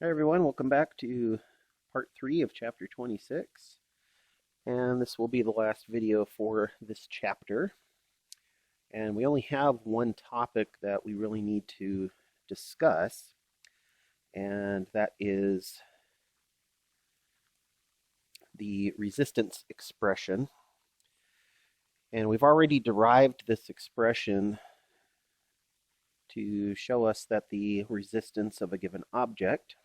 Hi everyone, welcome back to part 3 of chapter 26. And this will be the last video for this chapter. And we only have one topic that we really need to discuss, and that is the resistance expression. And we've already derived this expression to show us that the resistance of a given object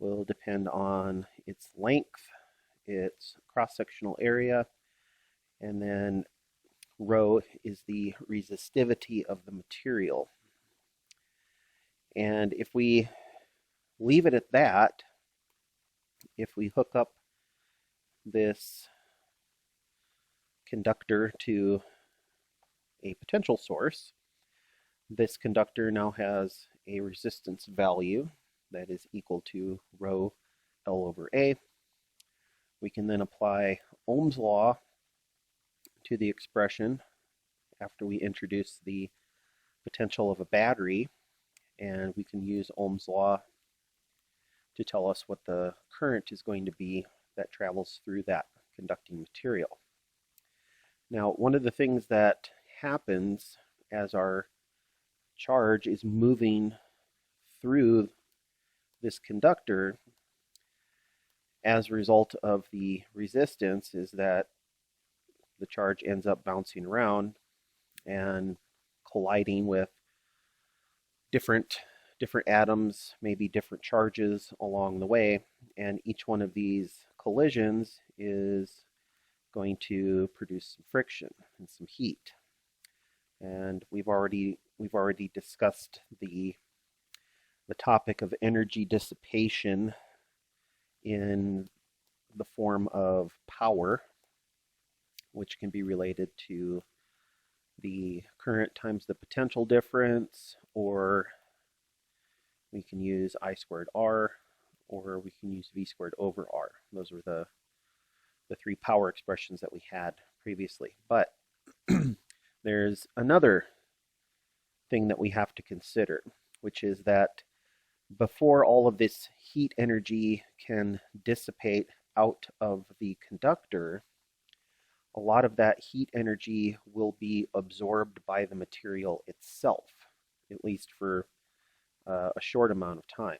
will depend on its length, its cross-sectional area, and then rho is the resistivity of the material. And if we leave it at that, if we hook up this conductor to a potential source, this conductor now has a resistance value that is equal to rho L over A. We can then apply Ohm's law to the expression after we introduce the potential of a battery, and we can use Ohm's law to tell us what the current is going to be that travels through that conducting material. Now, one of the things that happens as our charge is moving through this conductor as a result of the resistance is that the charge ends up bouncing around and colliding with different atoms, maybe different charges along the way, and each one of these collisions is going to produce some friction and some heat. And we've already discussed the topic of energy dissipation in the form of power, which can be related to the current times the potential difference, or we can use I squared R, or we can use V squared over R. Those were the three power expressions that we had previously. But there's another thing that we have to consider, which is that before all of this heat energy can dissipate out of the conductor, a lot of that heat energy will be absorbed by the material itself, at least for a short amount of time.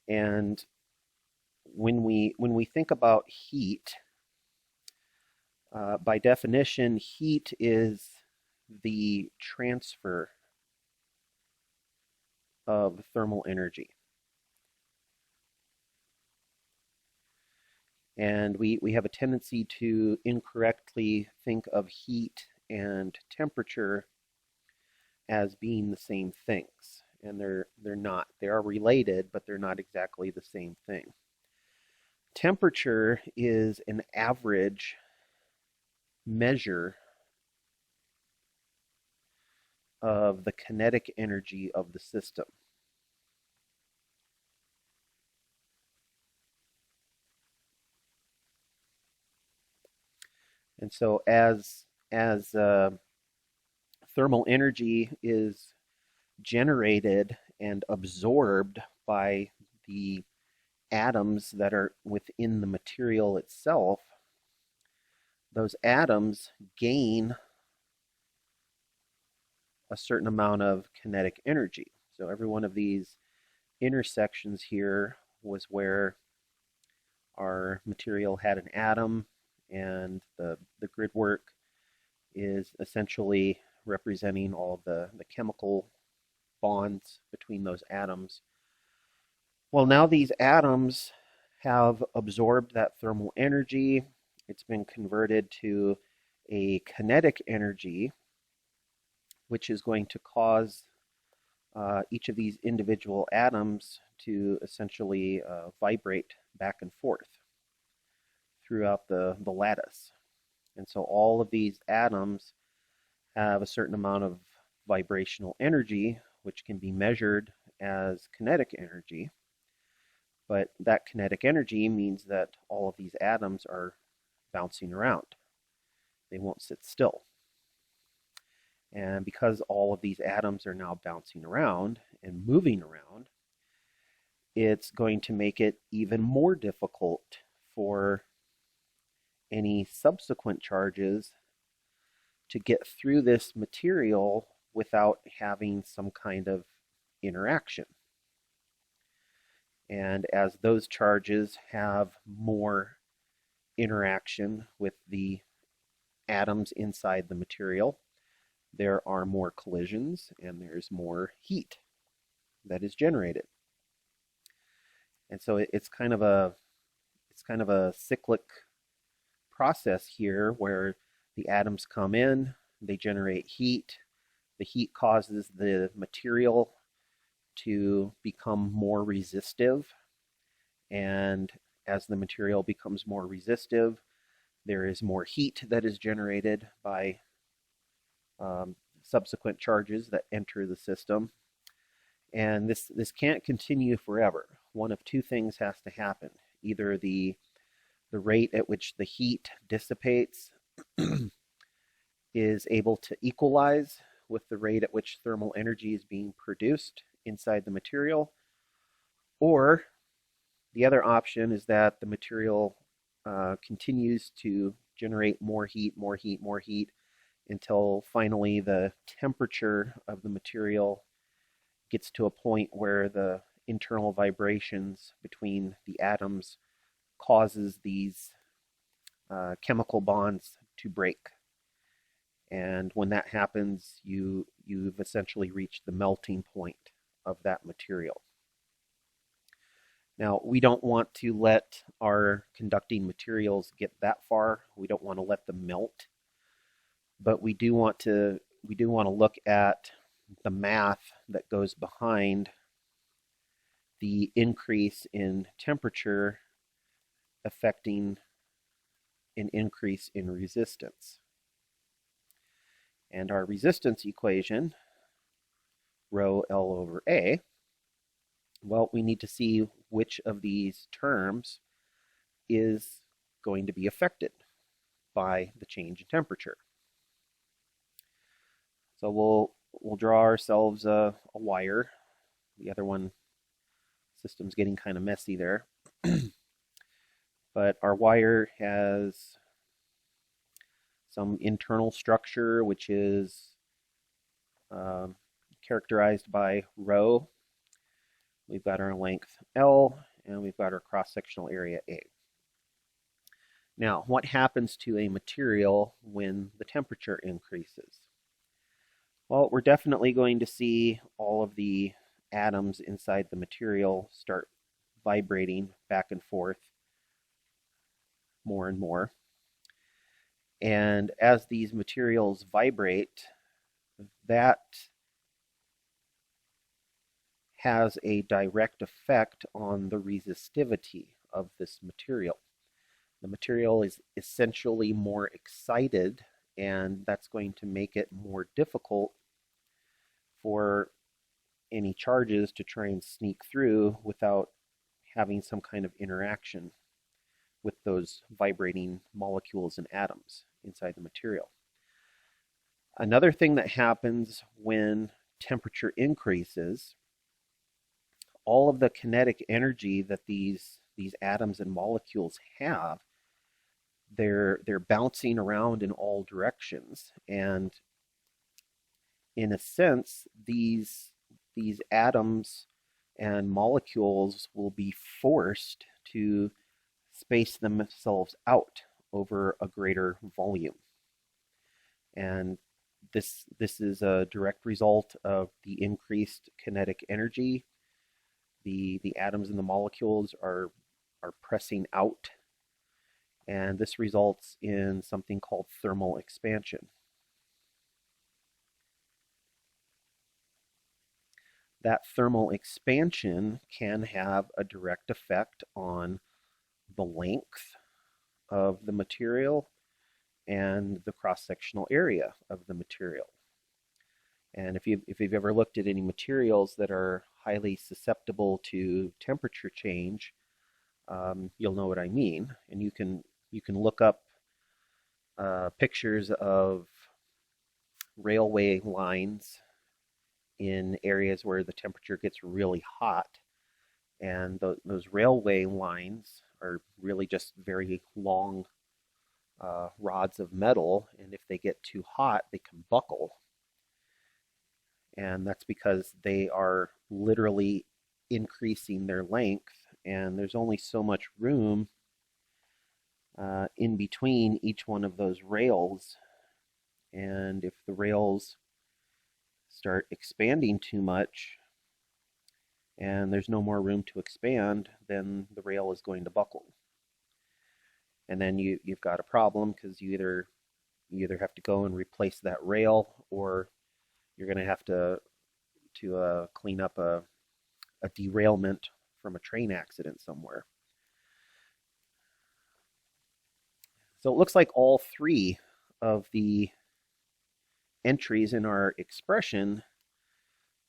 And when we think about heat, by definition, heat is the transfer of thermal energy. And we have a tendency to incorrectly think of heat and temperature as being the same things. And they're not. They are related, but they're not exactly the same thing. Temperature is an average measure of the kinetic energy of the system. And so as thermal energy is generated and absorbed by the atoms that are within the material itself, those atoms gain a certain amount of kinetic energy. So every one of these intersections here was where our material had an atom, and the grid work is essentially representing all the chemical bonds between those atoms. Well, now these atoms have absorbed that thermal energy. It's been converted to a kinetic energy, which is going to cause each of these individual atoms to essentially vibrate back and forth throughout the lattice. And so all of these atoms have a certain amount of vibrational energy, which can be measured as kinetic energy. But that kinetic energy means that all of these atoms are bouncing around. They won't sit still. And because all of these atoms are now bouncing around and moving around, it's going to make it even more difficult for any subsequent charges to get through this material without having some kind of interaction. And as those charges have more interaction with the atoms inside the material, there are more collisions and there's more heat that is generated. And so it's kind of a cyclic process here where the atoms come in, they generate heat. The heat causes the material to become more resistive, and as the material becomes more resistive, there is more heat that is generated by subsequent charges that enter the system. And this can't continue forever. One of two things has to happen. Either the rate at which the heat dissipates is able to equalize with the rate at which thermal energy is being produced inside the material, or the other option is that the material continues to generate more heat, more heat, more heat, until finally the temperature of the material gets to a point where the internal vibrations between the atoms causes these chemical bonds to break. And when that happens, you've essentially reached the melting point of that material. Now, we don't want to let our conducting materials get that far. We don't want to let them melt, but we do want to look at the math that goes behind the increase in temperature affecting an increase in resistance. And our resistance equation, rho L over A, well, we need to see which of these terms is going to be affected by the change in temperature. So we'll draw ourselves a wire. The other one, system's getting kind of messy there. But our wire has some internal structure, which is characterized by rho. We've got our length L, and we've got our cross-sectional area A. Now, what happens to a material when the temperature increases? Well, we're definitely going to see all of the atoms inside the material start vibrating back and forth more and more. And as these materials vibrate, that has a direct effect on the resistivity of this material. The material is essentially more excited, and that's going to make it more difficult for any charges to try and sneak through without having some kind of interaction with those vibrating molecules and atoms inside the material. Another thing that happens when temperature increases, all of the kinetic energy that these atoms and molecules have, they're bouncing around in all directions, and in a sense, these atoms and molecules will be forced to space themselves out over a greater volume. And this is a direct result of the increased kinetic energy. The atoms and the molecules are pressing out, and this results in something called thermal expansion. That thermal expansion can have a direct effect on the length of the material and the cross-sectional area of the material. And if you've ever looked at any materials that are highly susceptible to temperature change, you'll know what I mean. And you can look up pictures of railway lines in areas where the temperature gets really hot, And those railway lines are really just very long rods of metal, and if they get too hot, they can buckle. And that's because they are literally increasing their length, and there's only so much room in between each one of those rails. And if the rails start expanding too much and there's no more room to expand, then the rail is going to buckle. And then you've got a problem, because you either have to go and replace that rail, or you're going to have to clean up a derailment from a train accident somewhere. So it looks like all three of the entries in our expression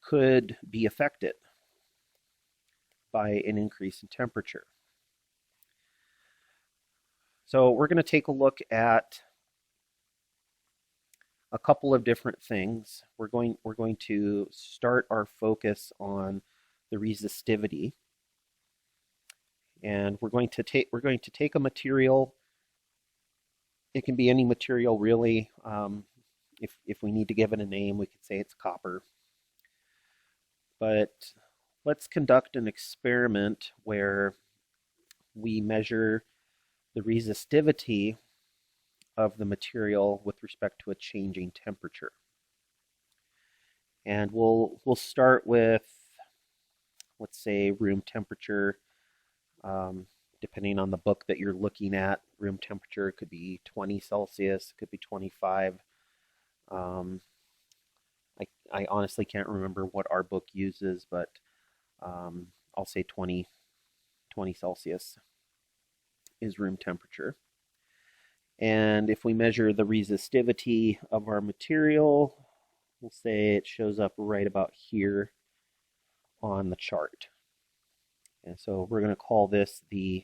could be affected by an increase in temperature. So we're going to take a look at a couple of different things. We're going to start our focus on the resistivity, and we're going to take a material. It can be any material, really. If we need to give it a name, we could say it's copper. But let's conduct an experiment where we measure the resistivity of the material with respect to a changing temperature. And we'll start with, let's say, room temperature. Depending on the book that you're looking at, room temperature could be 20 Celsius, could be 25. I honestly can't remember what our book uses, but I'll say 20 Celsius is room temperature. And if we measure the resistivity of our material, we'll say it shows up right about here on the chart. And so we're going to call this the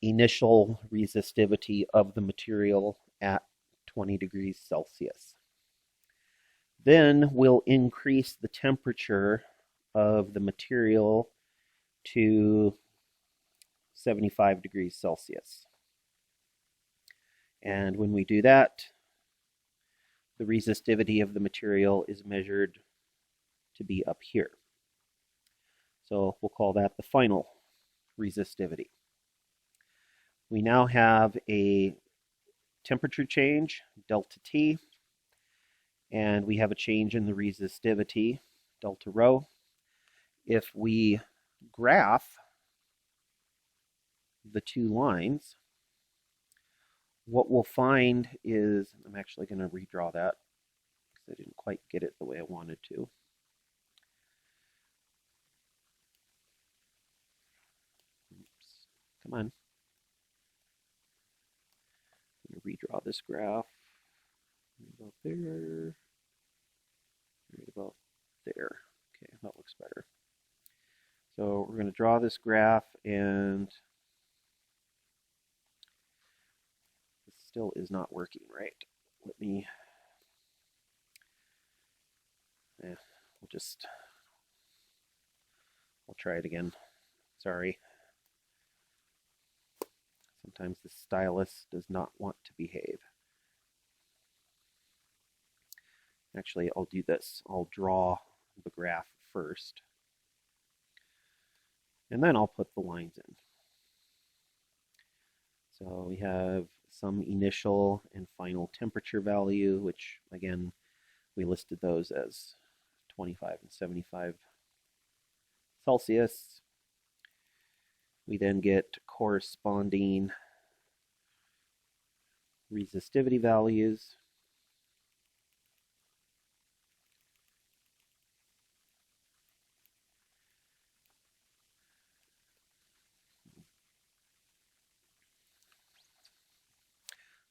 initial resistivity of the material at 20 degrees Celsius. Then we'll increase the temperature of the material to 75 degrees Celsius. And when we do that, the resistivity of the material is measured to be up here. So we'll call that the final resistivity. We now have a temperature change, delta T, and we have a change in the resistivity, delta rho. If we graph the two lines, what we'll find is, I'm actually going to redraw that because I didn't quite get it the way I wanted to. Oops. Come on. I'm going to redraw this graph. Right about there. Right about there. Okay, that looks better. So we're going to draw this graph, and this still is not working right. Let me, I'll try it again. Sorry. Sometimes the stylus does not want to behave. Actually, I'll do this. I'll draw the graph first, and then I'll put the lines in. So we have some initial and final temperature value, which again, we listed those as 25 and 75 Celsius. We then get corresponding resistivity values.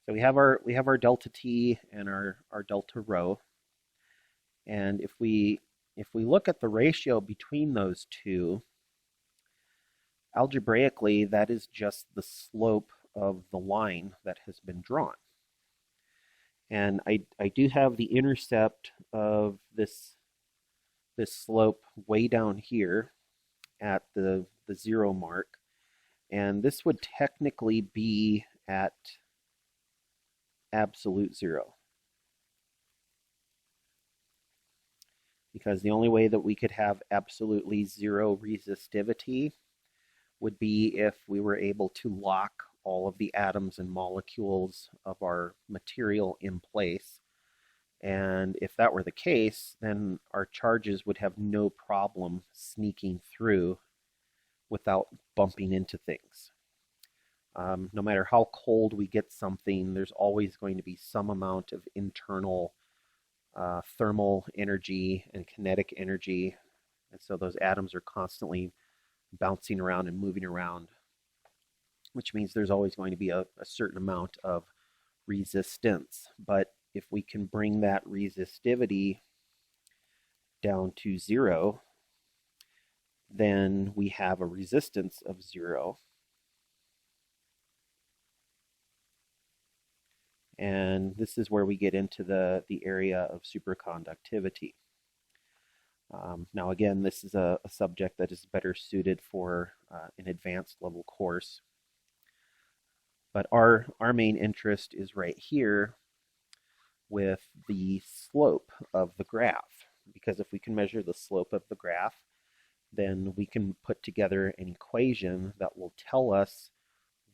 So we have our delta T and our delta rho. And if we look at the ratio between those two, algebraically, that is just the slope of the line that has been drawn. And I do have the intercept of this slope way down here, at the 0 mark, and this would technically be at absolute 0. Because the only way that we could have absolutely 0 resistivity would be if we were able to lock all of the atoms and molecules of our material in place. And if that were the case, then our charges would have no problem sneaking through without bumping into things. No matter how cold we get something, there's always going to be some amount of internal thermal energy and kinetic energy. And so those atoms are constantly bouncing around and moving around, which means there's always going to be a certain amount of resistance. But if we can bring that resistivity down to 0, then we have a resistance of 0. And this is where we get into the area of superconductivity. Now again, this is a subject that is better suited for an advanced level course. But our main interest is right here with the slope of the graph. Because if we can measure the slope of the graph, then we can put together an equation that will tell us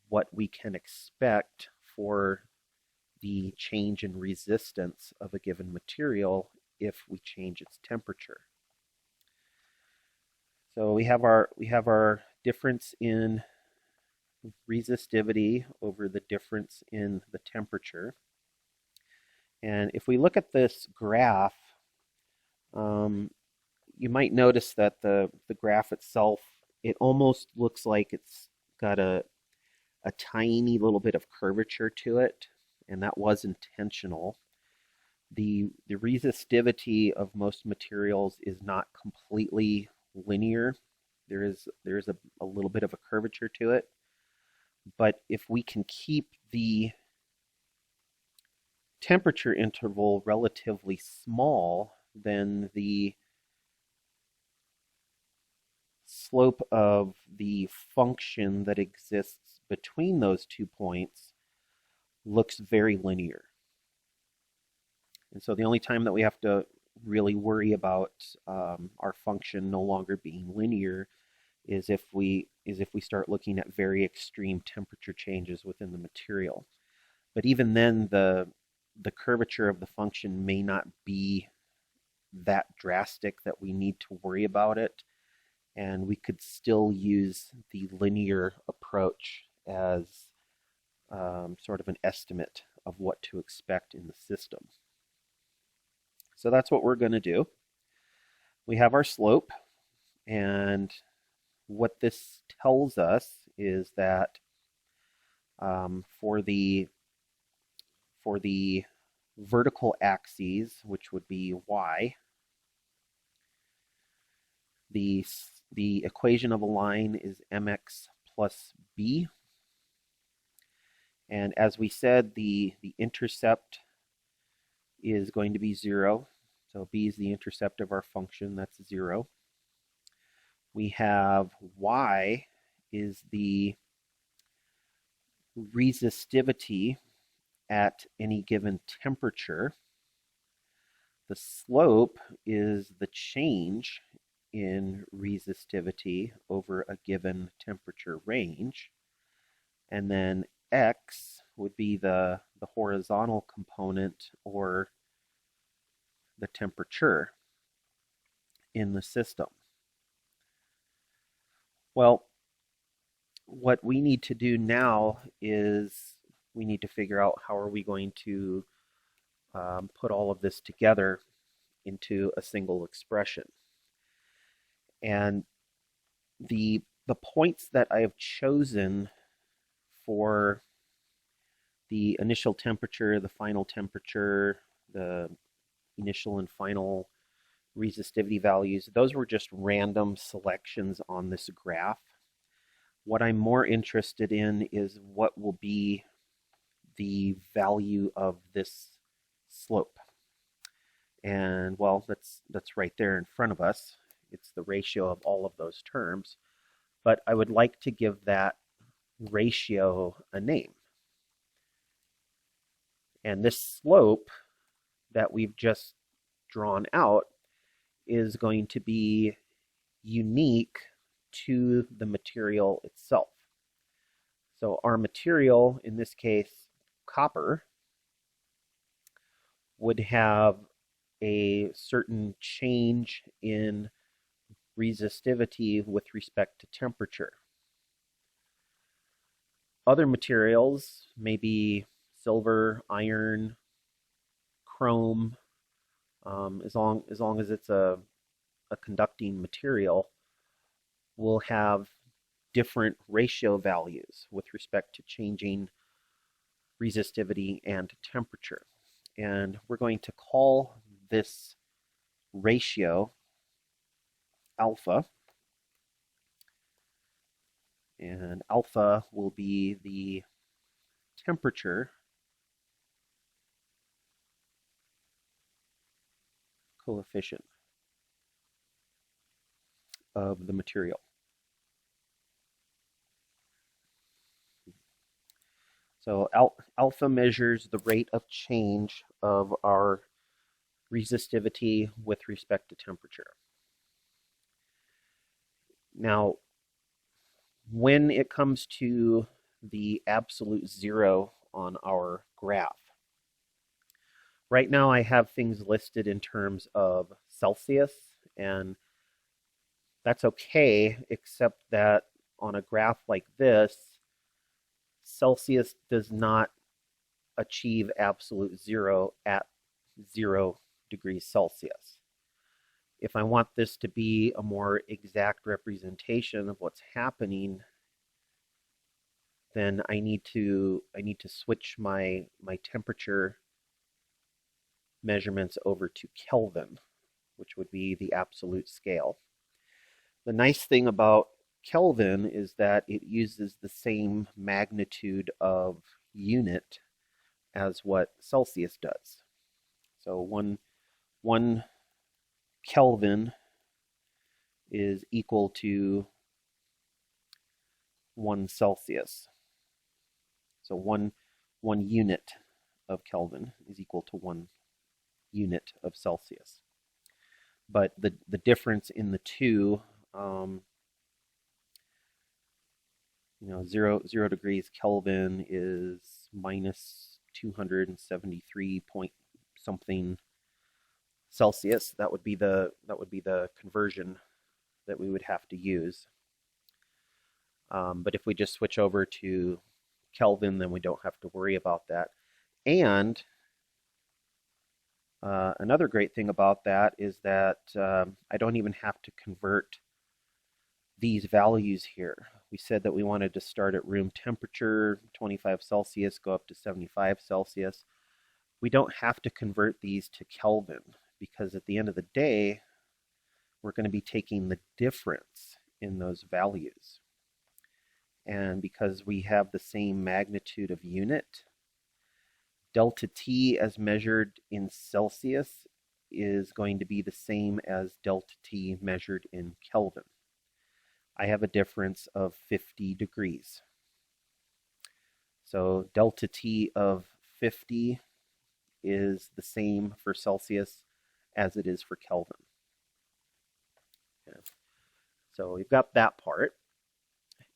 what we can expect for the change in resistance of a given material if we change its temperature. So we have our difference in resistivity over the difference in the temperature. And if we look at this graph, you might notice that the graph itself, it almost looks like it's got a tiny little bit of curvature to it, and that was intentional. The resistivity of most materials is not completely linear. There is a little bit of a curvature to it. But if we can keep the temperature interval relatively small, then the slope of the function that exists between those 2 points looks very linear. And so the only time that we have to really worry about our function no longer being linear is if we start looking at very extreme temperature changes within the material. But even then, the curvature of the function may not be that drastic that we need to worry about it, and we could still use the linear approach as sort of an estimate of what to expect in the system. So that's what we're going to do. We have our slope, and what this tells us is that for the vertical axes, which would be y, the equation of a line is mx plus b. And as we said, the intercept is going to be 0. So b is the intercept of our function, that's 0. We have y is the resistivity at any given temperature. The slope is the change in resistivity over a given temperature range. And then x would be the horizontal component, or the temperature in the system. Well, what we need to do now is we need to figure out how are we going to put all of this together into a single expression. And the points that I have chosen for the initial temperature, the final temperature, the initial and final resistivity values, those were just random selections on this graph. What I'm more interested in is what will be the value of this slope. And well, that's right there in front of us. It's the ratio of all of those terms. But I would like to give that ratio a name. And this slope that we've just drawn out is going to be unique to the material itself. So our material, in this case copper, would have a certain change in resistivity with respect to temperature. Other materials, maybe silver, iron, chrome, as long as it's a conducting material, will have different ratio values with respect to changing resistivity and temperature. And we're going to call this ratio alpha, and alpha will be the temperature coefficient of the material. So alpha measures the rate of change of our resistivity with respect to temperature. Now, when it comes to the absolute zero on our graph, right now I have things listed in terms of Celsius, and that's okay, except that on a graph like this, Celsius does not achieve absolute zero at 0 degrees Celsius. If I want this to be a more exact representation of what's happening, then I need to switch my temperature measurements over to Kelvin, which would be the absolute scale. The nice thing about Kelvin is that it uses the same magnitude of unit as what Celsius does. So one Kelvin is equal to 1 Celsius. So one unit of Kelvin is equal to 1 unit of Celsius. But the difference in the two, 0 degrees Kelvin is minus 273 point something Celsius. That would be the conversion that we would have to use. But if we just switch over to Kelvin, then we don't have to worry about that. And another great thing about that is that I don't even have to convert these values here. We said that we wanted to start at room temperature, 25 Celsius, go up to 75 Celsius. We don't have to convert these to Kelvin, because at the end of the day, we're going to be taking the difference in those values. And because we have the same magnitude of unit, delta T as measured in Celsius is going to be the same as delta T measured in Kelvin. I have a difference of 50 degrees. So delta T of 50 is the same for Celsius as it is for Kelvin. Okay. So we've got that part.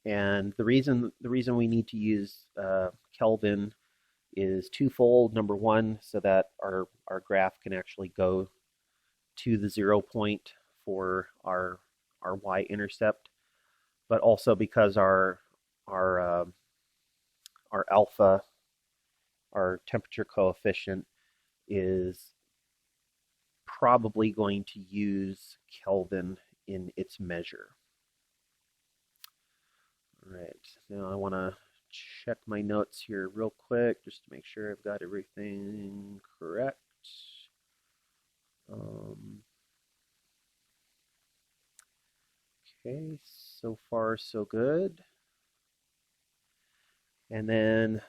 And the reason we need to use Kelvin is twofold. Number one, so that our graph can actually go to the 0 point for our y-intercept, but also because our alpha, our temperature coefficient, is probably going to use Kelvin in its measure. All right, now I want to check my notes here real quick just to make sure I've got everything correct. Okay, so far so good. And then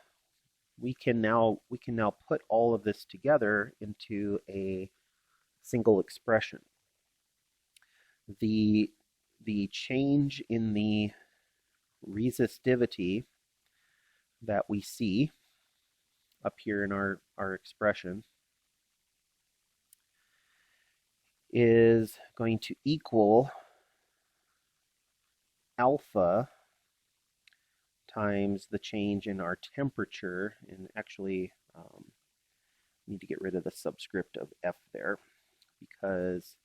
we can now put all of this together into a single expression. The change in the resistivity that we see up here in our expression is going to equal alpha times the change in our temperature. And actually, need to get rid of the subscript of F there, because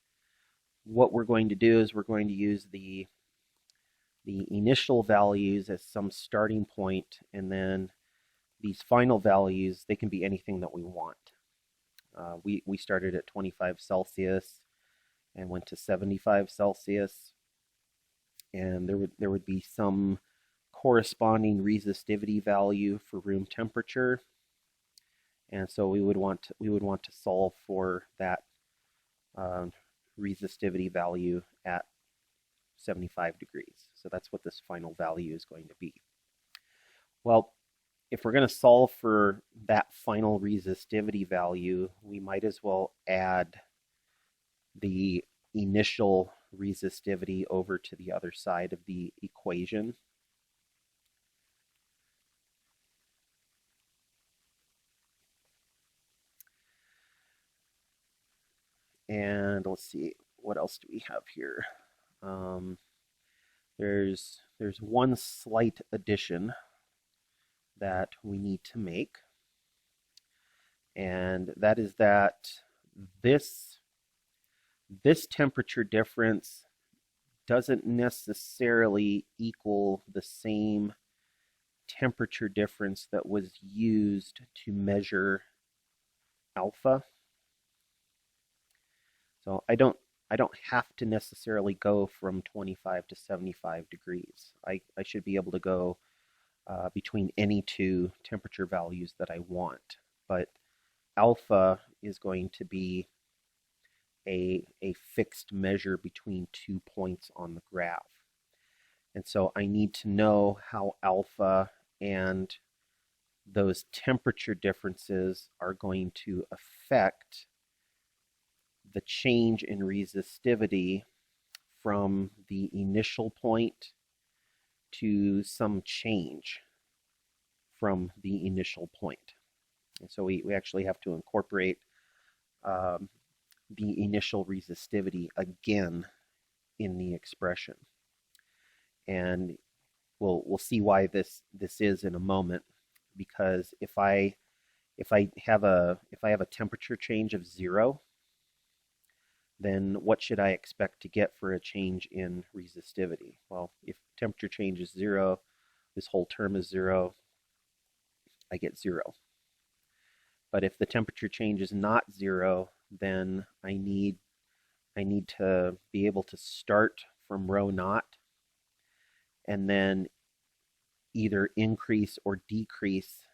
what we're going to do is we're going to use the initial values as some starting point, and then these final values, they can be anything that we want. We started at 25 Celsius and went to 75 Celsius, and there would be some corresponding resistivity value for room temperature, and so we would want to solve for that resistivity value at 75 degrees. So that's what this final value is going to be. Well, if we're going to solve for that final resistivity value, we might as well add the initial resistivity over to the other side of the equation. And let's see, what else do we have here? There's one slight addition that we need to make, and that is that this temperature difference doesn't necessarily equal the same temperature difference that was used to measure alpha. So I don't have to necessarily go from 25 to 75 degrees. I should be able to go between any two temperature values that I want. But alpha is going to be a fixed measure between 2 points on the graph. And so I need to know how alpha and those temperature differences are going to affect the change in resistivity from the initial point to some change from the initial point. And so we actually have to incorporate the initial resistivity again in the expression. And we'll see why this is in a moment, because if I have a temperature change of 0, then what should I expect to get for a change in resistivity? Well, if temperature change is 0, this whole term is 0, I get 0. But if the temperature change is not 0, then I need to be able to start from rho naught and then either increase or decrease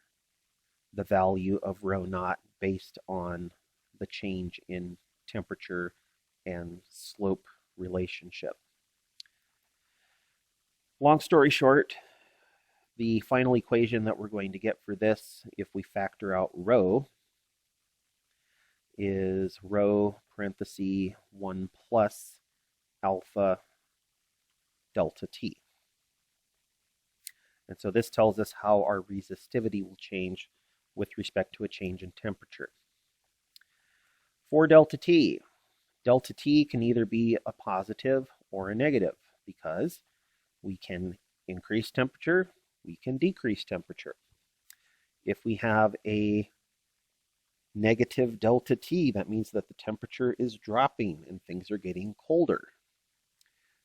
the value of rho naught based on the change in temperature and slope relationship. Long story short, the final equation that we're going to get for this, if we factor out rho, is rho parenthesis 1 plus alpha delta t. And so this tells us how our resistivity will change with respect to a change in temperature. For delta t can either be a positive or a negative, because we can increase temperature, we can decrease temperature. If we have a negative delta t, that means that the temperature is dropping and things are getting colder.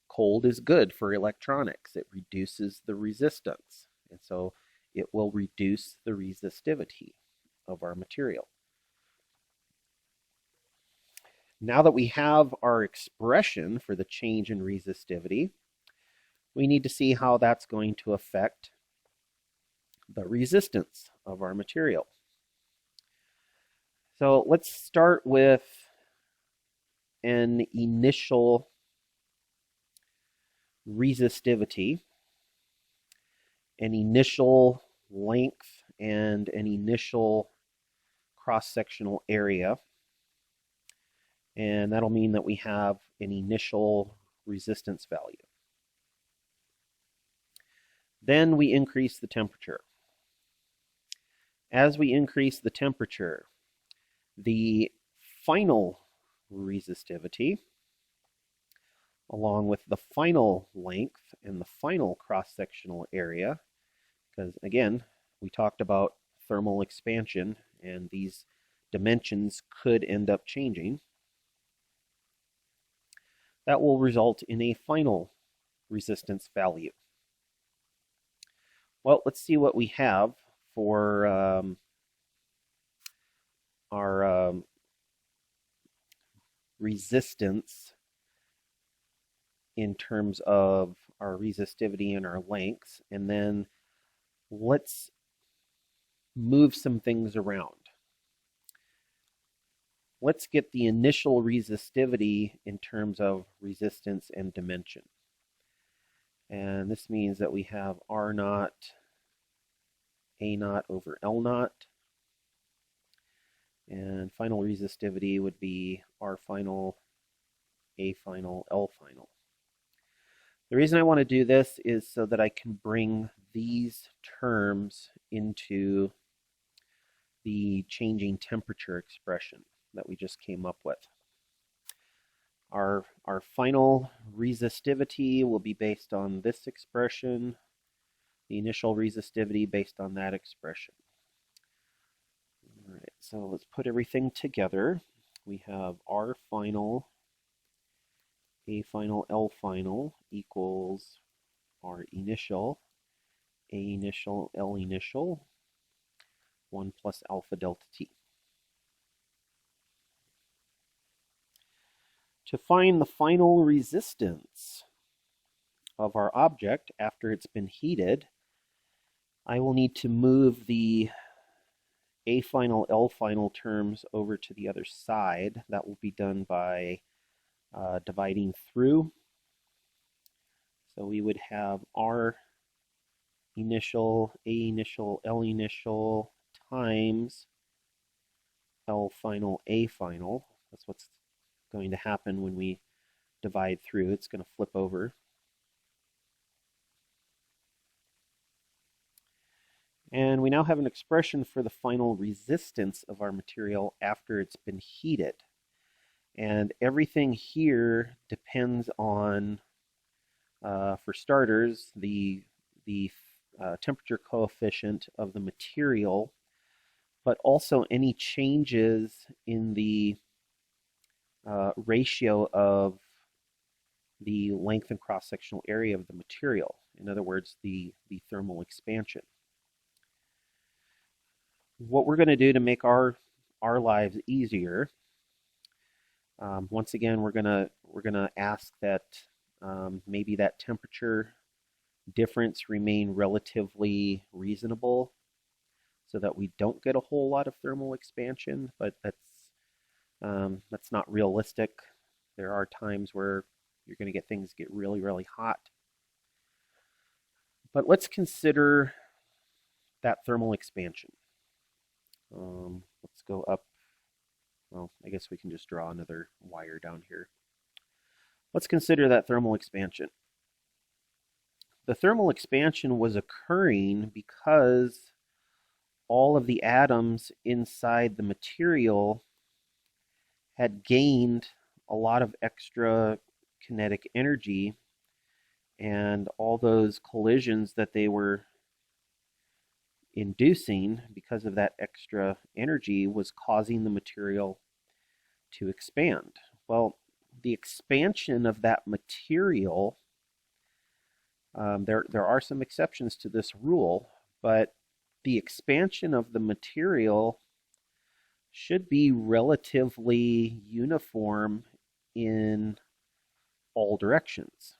Cold is good for electronics. It reduces the resistance, and so it will reduce the resistivity of our material. Now that we have our expression for the change in resistivity, we need to see how that's going to affect the resistance of our material. So let's start with an initial resistivity, an initial length, and an initial cross-sectional area. And that'll mean that we have an initial resistance value. Then we increase the temperature. As we increase the temperature, the final resistivity, along with the final length and the final cross-sectional area, because again, we talked about thermal expansion and these dimensions could end up changing, that will result in a final resistance value. Well, let's see what we have for our resistance in terms of our resistivity and our lengths, and then let's move some things around. Let's get the initial resistivity in terms of resistance and dimension. And this means that we have R naught, A naught over L naught. And final resistivity would be R final, A final, L final. The reason I want to do this is so that I can bring these terms into the changing temperature expression that we just came up with. Our final resistivity will be based on this expression, the initial resistivity based on that expression. All right, so let's put everything together. We have R final, A final, L final equals R initial, A initial, L initial, 1 plus alpha delta T. To find the final resistance of our object after it's been heated, I will need to move the A final, L final terms over to the other side. That will be done by dividing through. So we would have R initial, A initial, L initial times L final, A final. That's what's going to happen when we divide through. It's going to flip over. And we now have an expression for the final resistance of our material after it's been heated. And everything here depends on, for starters, the temperature coefficient of the material, but also any changes in the ratio of the length and cross-sectional area of the material. In other words, the thermal expansion. What we're going to do to make our lives easier, once again, we're gonna ask that maybe that temperature difference remain relatively reasonable, so that we don't get a whole lot of thermal expansion. But that's not realistic. There are times where you're going to get things get really, really hot. But let's consider that thermal expansion. Let's go up. Well, I guess we can just draw another wire down here. Let's consider that thermal expansion. The thermal expansion was occurring because all of the atoms inside the material had gained a lot of extra kinetic energy, and all those collisions that they were inducing because of that extra energy was causing the material to expand. Well, the expansion of that material, there are some exceptions to this rule, but the expansion of the material should be relatively uniform in all directions.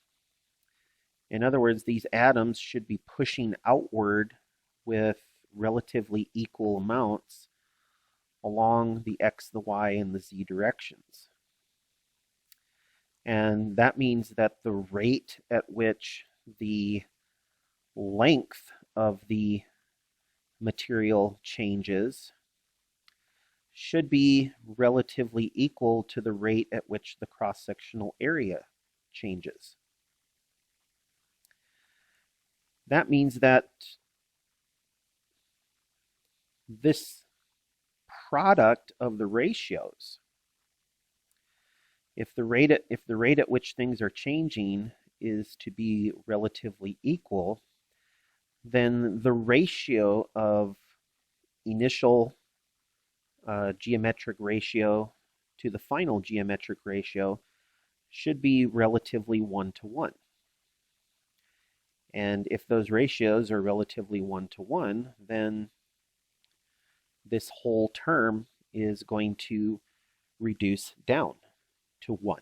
In other words, these atoms should be pushing outward with relatively equal amounts along the x, the y, and the z directions. And that means that the rate at which the length of the material changes should be relatively equal to the rate at which the cross-sectional area changes. That means that this product of the ratios, if the rate at which things are changing is to be relatively equal, then the ratio of initial geometric ratio to the final geometric ratio should be relatively 1-to-1. And if those ratios are relatively 1-to-1, then this whole term is going to reduce down to 1.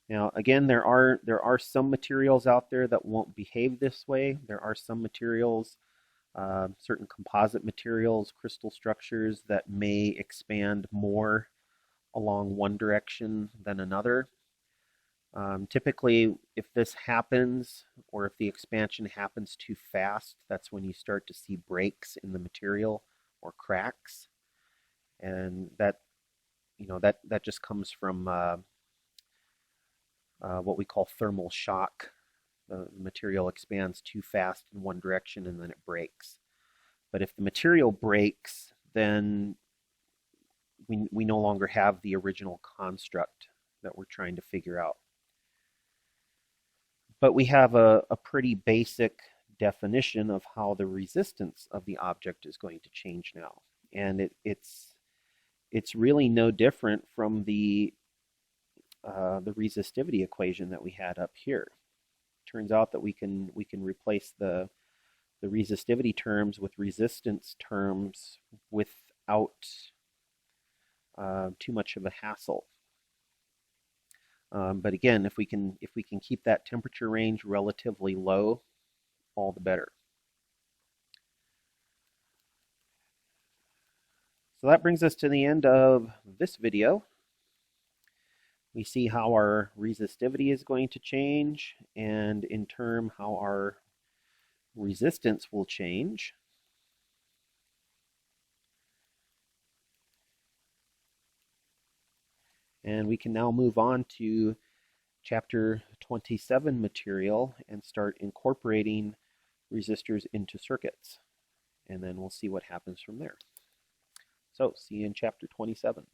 Now, again, there are some materials out there that won't behave this way. There are some materials, certain composite materials, crystal structures that may expand more along one direction than another. Typically, if this happens, or if the expansion happens too fast, that's when you start to see breaks in the material or cracks, and that just comes from what we call thermal shock. The material expands too fast in one direction and then it breaks. But if the material breaks, then we no longer have the original construct that we're trying to figure out. But we have a pretty basic definition of how the resistance of the object is going to change now. And it's really no different from the resistivity equation that we had up here. Turns out that we can replace the resistivity terms with resistance terms without too much of a hassle. But again, if we can keep that temperature range relatively low, all the better. So that brings us to the end of this video. We see how our resistivity is going to change, and in turn how our resistance will change. And we can now move on to chapter 27 material and start incorporating resistors into circuits. And then we'll see what happens from there. So, see you in chapter 27.